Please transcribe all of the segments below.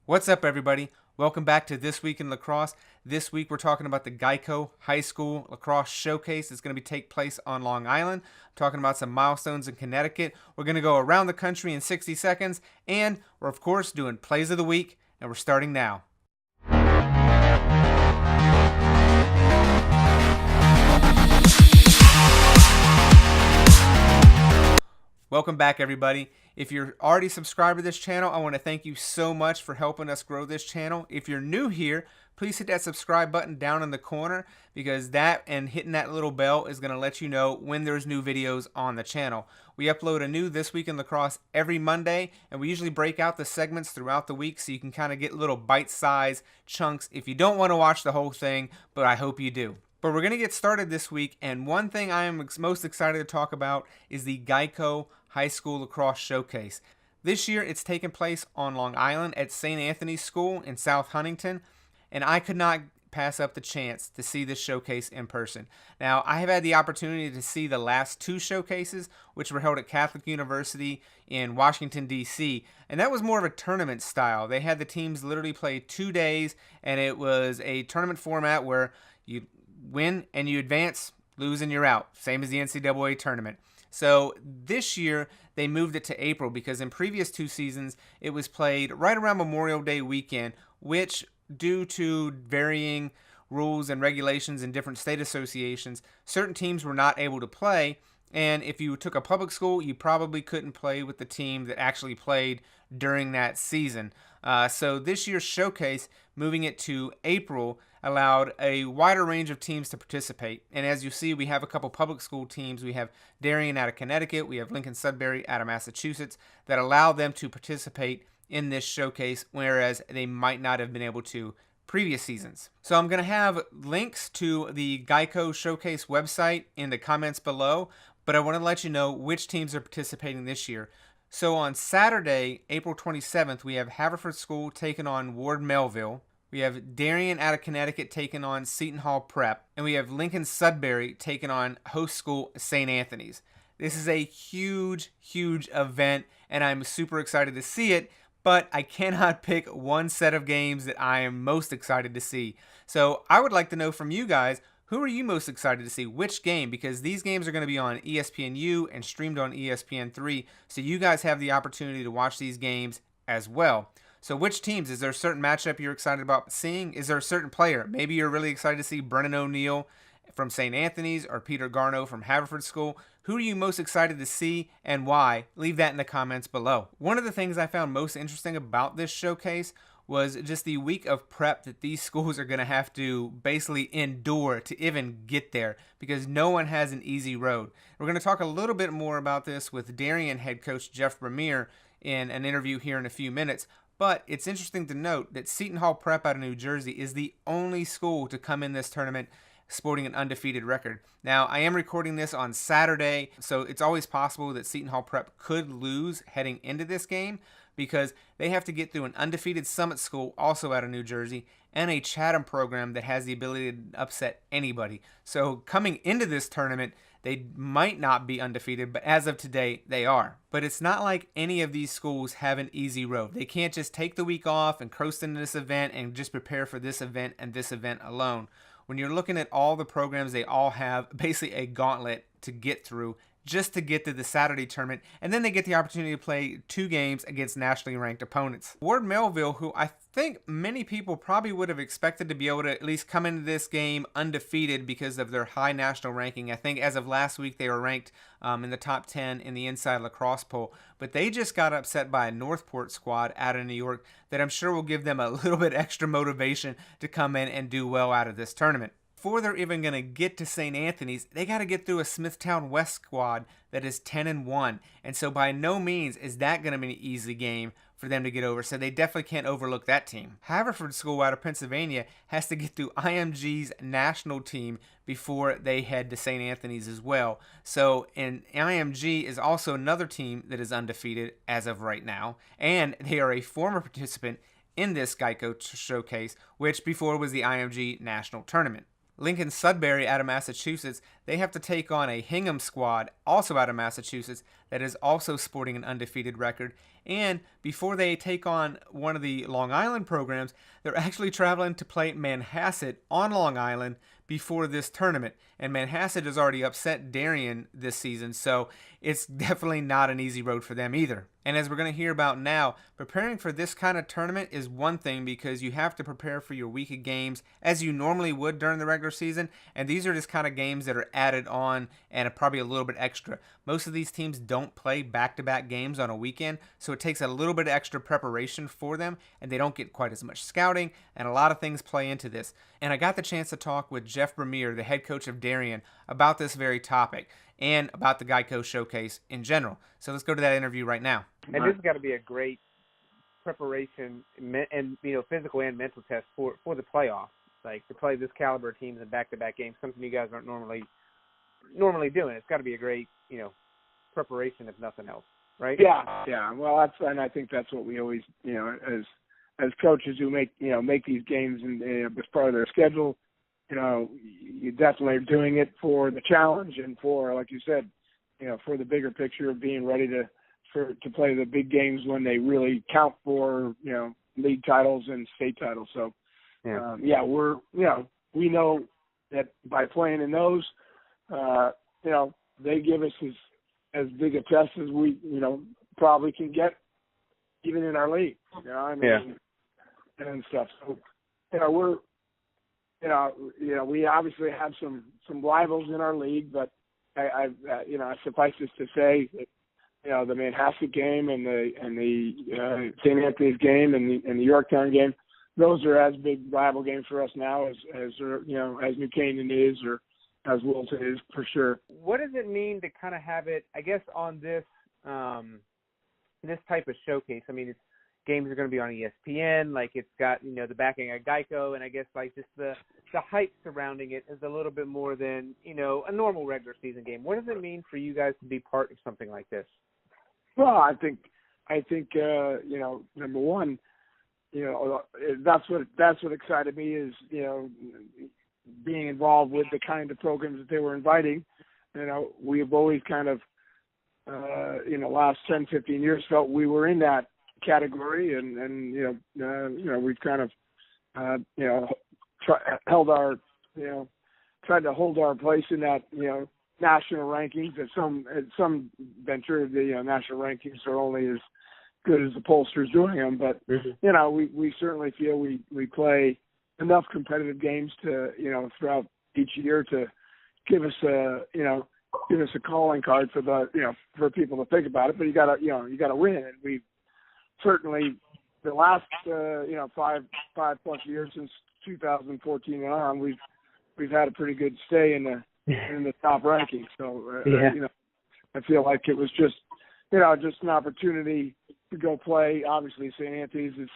What's up, everybody? Welcome back to This Week in Lacrosse. This week we're talking about the GEICO High School Lacrosse Showcase. It's going to take place on Long Island. I'm talking about some milestones in Connecticut. We're going to go around the country in 60 seconds, and we're of course doing Plays of the Week, and we're starting now. Welcome back, everybody. If you're already subscribed to this channel, I want to thank you so much for helping us grow this channel. If you're new here, please hit that subscribe button down in the corner, because that and hitting that little bell is going to let you know when there's new videos on the channel. We upload a new This Week in Lacrosse every Monday, and we usually break out the segments throughout the week so you can kind of get little bite-sized chunks if you don't want to watch the whole thing, but I hope you do. But we're going to get started this week, and one thing I am most excited to talk about is the GEICO High School Lacrosse Showcase. This year it's taking place on Long Island at St. Anthony's School in South Huntington, and I could not pass up the chance to see this showcase in person. Now, I have had the opportunity to see the last two showcases, which were held at Catholic University in Washington, D.C., and that was more of a tournament style. They had the teams literally play 2 days, and it was a tournament format where you win and you advance, lose and you're out, same as the NCAA tournament. So this year they moved it to April, because in previous two seasons it was played right around Memorial Day weekend, which, due to varying rules and regulations in different state associations, certain teams were not able to play. And if you took a public school, you probably couldn't play with the team that actually played during that season. So this year's showcase, moving it to April, allowed a wider range of teams to participate. And as you see, we have a couple public school teams. We have Darien out of Connecticut. We have Lincoln-Sudbury out of Massachusetts that allow them to participate in this showcase, whereas they might not have been able to previous seasons. So I'm going to have links to the GEICO Showcase website in the comments below, but I want to let you know which teams are participating this year. So on Saturday, April 27th, we have Haverford School taking on Ward Melville. We have Darien out of Connecticut taking on Seton Hall Prep. And we have Lincoln-Sudbury taking on host school St. Anthony's. This is a huge, huge event, and I'm super excited to see it, but I cannot pick one set of games that I am most excited to see. So I would like to know from you guys, who are you most excited to see? Which game? Because these games are going to be on ESPNU and streamed on ESPN3, so you guys have the opportunity to watch these games as well. So which teams? Is there a certain matchup you're excited about seeing? Is there a certain player? Maybe you're really excited to see Brennan O'Neill from St. Anthony's or Peter Garneau from Haverford School. Who are you most excited to see and why? Leave that in the comments below. One of the things I found most interesting about this showcase was just the week of prep that these schools are going to have to basically endure to even get there, because no one has an easy road. We're going to talk a little bit more about this with Darien head coach Jeff Bramier in an interview here in a few minutes. But it's interesting to note that Seton Hall Prep out of New Jersey is the only school to come in this tournament sporting an undefeated record. Now, I am recording this on Saturday, so it's always possible that Seton Hall Prep could lose heading into this game, because they have to get through an undefeated Summit School, also out of New Jersey, and a Chatham program that has the ability to upset anybody. So coming into this tournament, they might not be undefeated, but as of today, they are. But it's not like any of these schools have an easy road. They can't just take the week off and coast into this event and just prepare for this event and this event alone. When you're looking at all the programs, they all have basically a gauntlet to get through just to get to the Saturday tournament, and then they get the opportunity to play 2 games against nationally ranked opponents. Ward Melville, who I think many people probably would have expected to be able to at least come into this game undefeated because of their high national ranking. I think as of last week they were ranked in the top 10 in the Inside Lacrosse poll, but they just got upset by a Northport squad out of New York that I'm sure will give them a little bit extra motivation to come in and do well out of this tournament. Before they're even going to get to St. Anthony's, they got to get through a Smithtown West squad that is 10-1. And so by no means is that going to be an easy game for them to get over. So they definitely can't overlook that team. Haverford School out of Pennsylvania has to get through IMG's national team before they head to St. Anthony's as well. So, and IMG is also another team that is undefeated as of right now. And they are a former participant in this GEICO Showcase, which before was the IMG National Tournament. Lincoln-Sudbury out of Massachusetts, they have to take on a Hingham squad, also out of Massachusetts, that is also sporting an undefeated record. And before they take on one of the Long Island programs, they're actually traveling to play Manhasset on Long Island before this tournament. And Manhasset has already upset Darien this season, so it's definitely not an easy road for them either. And as we're going to hear about now, preparing for this kind of tournament is one thing because you have to prepare for your week of games as you normally would during the regular season, and these are just kind of games that are added on and are probably a little bit extra. Most of these teams don't play back-to-back games on a weekend, so it takes a little bit of extra preparation for them, and they don't get quite as much scouting, and a lot of things play into this. And I got the chance to talk with Jeff Bramier, the head coach of Darien, about this very topic and about the GEICO Showcase in general. So let's go to that interview right now. And this has got to be a great preparation and physical and mental test for the playoffs. Like to play this caliber of teams in back-to-back games, something you guys aren't normally doing. It's got to be a great preparation if nothing else, right? Yeah. Well, and I think that's what we always as coaches who make these games and as part of their schedule. You definitely are doing it for the challenge and for, like you said, for the bigger picture of being ready to play the big games when they really count for, league titles and state titles. So, we know that by playing in those, they give us as big a test as we, probably can get even in our league, and stuff. So, we obviously have some rivals in our league, but I suffice it to say that, the Manhasset game and the St. Anthony's game and the Yorktown game, those are as big rival games for us now as New Canaan is or as Wilton is for sure. What does it mean to kind of have it, I guess, on this this type of showcase? I mean, games are going to be on ESPN, like it's got, the backing of GEICO, and I guess like just the hype surrounding it is a little bit more than, a normal regular season game. What does it mean for you guys to be part of something like this? Well, I think number one, that's what excited me is, being involved with the kind of programs that they were inviting. We've always kind of, last 10, 15 years felt we were in that category and we've kind of, tried to hold our place in that, national rankings. At some venture, the national rankings are only as good as the pollsters doing them, but we certainly feel we play enough competitive games to throughout each year to give us a calling card for for people to think about it. But you gotta win, and we certainly the last 5+ years since 2014 and on, we've had a pretty good stay in the top rankings. So I feel like it was just an opportunity to go play. Obviously, St. Anthony's is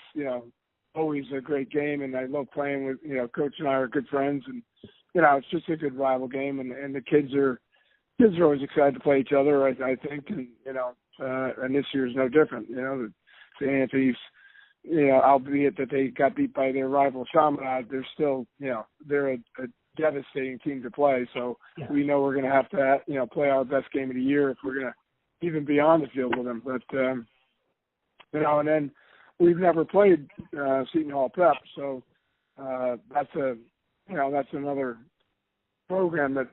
always a great game, and I love playing with Coach and I are good friends, and it's just a good rival game, and the kids are always excited to play each other. I think, and and this year's no different. St. Anthony's, albeit that they got beat by their rival Chaminade, they're still they're a devastating team to play. So we know we're going to have to play our best game of the year if we're going to even be on the field with them. But and then we've never played Seton Hall Prep, so that's another program that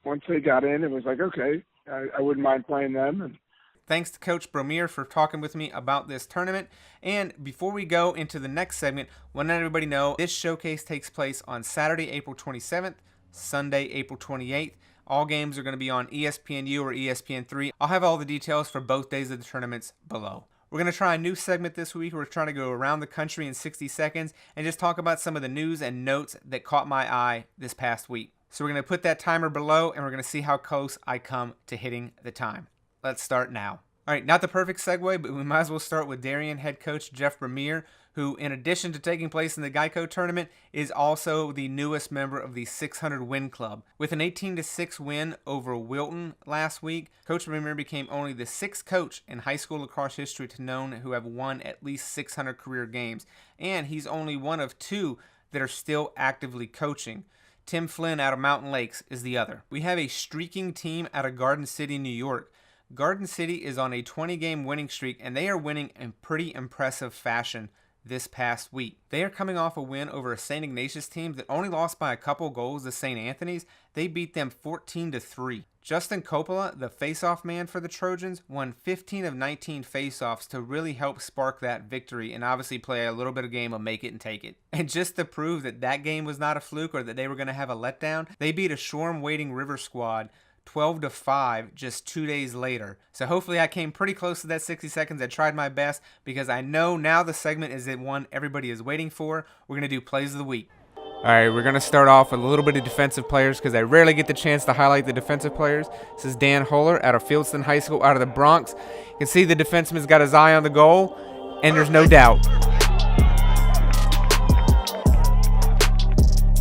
once they got in, it was like, okay, I wouldn't mind playing them. And thanks to Coach Bramier for talking with me about this tournament. And before we go into the next segment, I want to let everybody know this showcase takes place on Saturday, April 27th, Sunday, April 28th. All games are going to be on ESPNU or ESPN3. I'll have all the details for both days of the tournaments below. We're going to try a new segment this week. We're trying to go around the country in 60 seconds and just talk about some of the news and notes that caught my eye this past week. So we're going to put that timer below, and we're going to see how close I come to hitting the time. Let's start now. All right, not the perfect segue, but we might as well start with Darien head coach Jeff Bramier, who, in addition to taking place in the GEICO tournament, is also the newest member of the 600 Win Club. With an 18-6 win over Wilton last week, Coach Bramier became only the sixth coach in high school lacrosse history to known who have won at least 600 career games, and he's only one of two that are still actively coaching. Tim Flynn out of Mountain Lakes is the other. We have a streaking team out of Garden City, New York. Garden City is on a 20-game winning streak, and they are winning in pretty impressive fashion this past week. They are coming off a win over a St. Ignatius team that only lost by a couple goals to St. Anthony's. They beat them 14-3. Justin Coppola, the face-off man for the Trojans, won 15 of 19 face-offs to really help spark that victory and obviously play a little bit of game of make it and take it. And just to prove that that game was not a fluke or that they were going to have a letdown, they beat a Shoreham-Wading River squad 12-5 just 2 days later. So hopefully I came pretty close to that 60 seconds. I tried my best because I know now the segment is the one everybody is waiting for. We're going to do plays of the week. All right, we're going to start off with a little bit of defensive players because I rarely get the chance to highlight the defensive players. This is Dan Holler out of Fieldston High School out of the Bronx. You can see the defenseman's got his eye on the goal, and there's no doubt.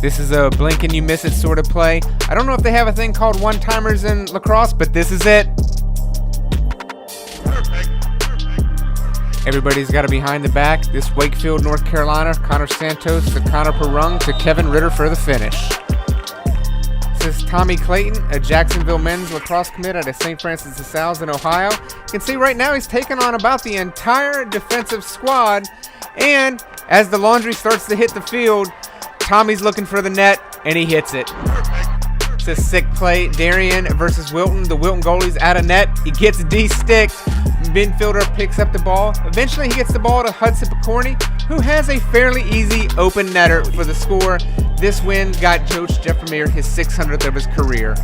This is a blink and you miss it sort of play. I don't know if they have a thing called one-timers in lacrosse, but this is it. Everybody's got it behind the back. This Wakefield, North Carolina, Connor Santos to Connor Perung to Kevin Ritter for the finish. This is Tommy Clayton, a Jacksonville men's lacrosse commit out of St. Francis de Sales in Ohio. You can see right now he's taking on about the entire defensive squad. And as the laundry starts to hit the field, Tommy's looking for the net, and he hits it. It's a sick play. Darien versus Wilton. The Wilton goalie's out of net. He gets de-sticked. Midfielder picks up the ball. Eventually, he gets the ball to Hudson Picorni, who has a fairly easy open netter for the score. This win got Coach Jeff Vermeer his 600th of his career.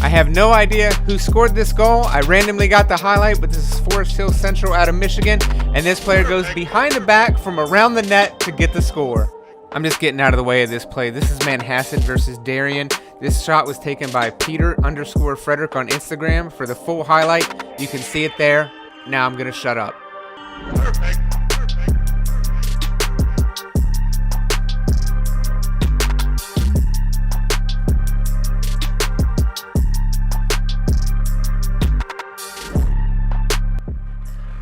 I have no idea who scored this goal. I randomly got the highlight, but this is Forest Hill Central out of Michigan, and this player goes behind the back from around the net to get the score. I'm just getting out of the way of this play. This is Manhasset versus Darien. This shot was taken by Peter_Frederick on Instagram. For the full highlight, you can see it there. Now I'm going to shut up. Perfect.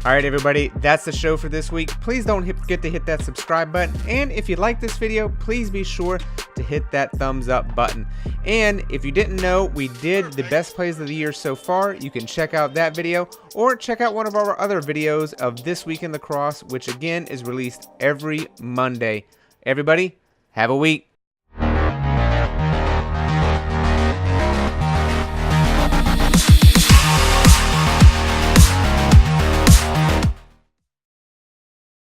All right, everybody, that's the show for this week. Please don't forget to hit that subscribe button. And if you like this video, please be sure to hit that thumbs up button. And if you didn't know, we did the best plays of the year so far. You can check out that video or check out one of our other videos of This Week in Lacrosse, which again is released every Monday. Everybody, have a week.